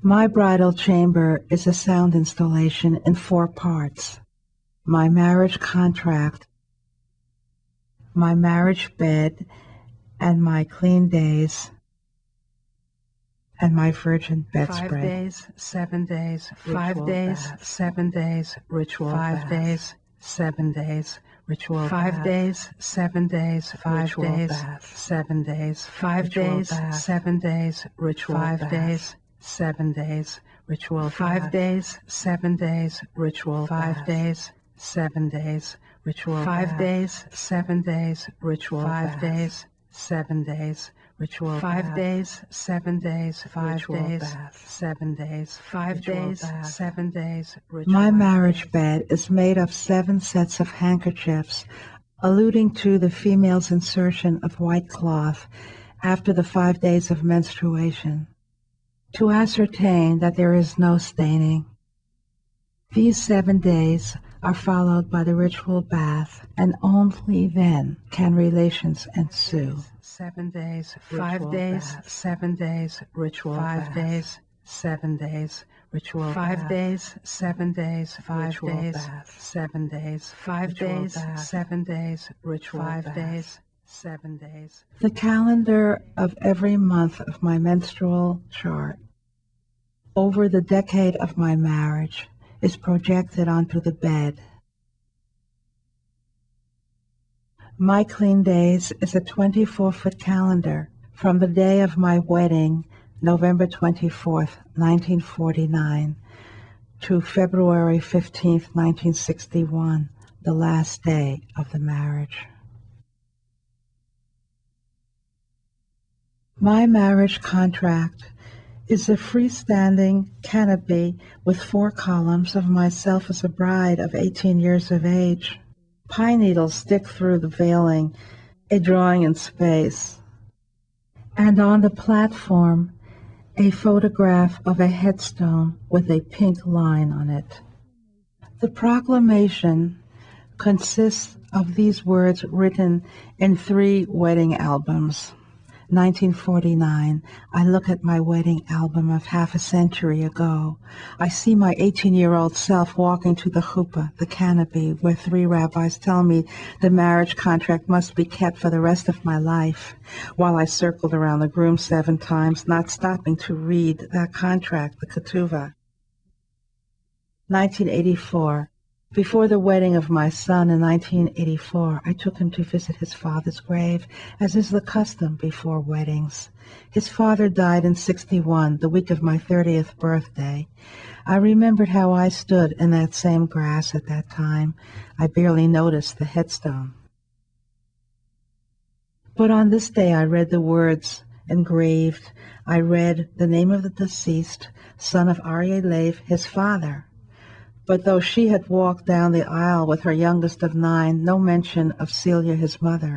My bridal chamber is a sound installation in 4 parts: my marriage contract, my marriage bed, and my clean days, and my virgin bedspread. 5 days, 7 days, 5 days, 7 days, ritual 5 days, 7 days, ritual 5 days, 7 days, 5 days, 7 days, 5 days, 7 days, ritual 5 days, 7 days, ritual 5 days, 7 days, ritual 5 days, 7 days, ritual 5 days, 7 days, ritual 5 days, 7 days, ritual 5 days, 7 days, 5 days, 7 days, 5 days, 7 days, ritual. My marriage bed is made of 7 sets of handkerchiefs, alluding to the female's insertion of white cloth after the 5 days of menstruation, to ascertain that there is no staining. These 7 days are followed by the ritual bath, and only then can relations ensue. 7 days, 5 days, 7 days, ritual 5 days, 7 days, ritual 5 days, 7 days, 5 days, 7 days, 5 days, 7 days, ritual 5 days, 7 days. The calendar of every month of my menstrual chart over the decade of my marriage is projected onto the bed. My clean days is a 24-foot calendar from the day of my wedding, November 24th, 1949, to February 15th, 1961, the last day of the marriage. My marriage contract is a freestanding canopy with 4 columns of myself as a bride of 18 years of age. Pine needles stick through the veiling, a drawing in space. And on the platform, a photograph of a headstone with a pink line on it. The proclamation consists of these words written in 3 wedding albums. 1949, I look at my wedding album of half a century ago. I see my 18-year-old self walking to the chuppah, the canopy, where 3 rabbis tell me the marriage contract must be kept for the rest of my life, while I circled around the groom 7 times, not stopping to read that contract, the ketuvah. 1984. Before the wedding of my son in 1984, I took him to visit his father's grave, as is the custom before weddings. His father died in '61, the week of my 30th birthday. I remembered how I stood in that same grass at that time. I barely noticed the headstone. But on this day I read the words engraved. I read the name of the deceased, son of Aryeh Lev, his father. But though she had walked down the aisle with her youngest of 9, no mention of Celia, his mother.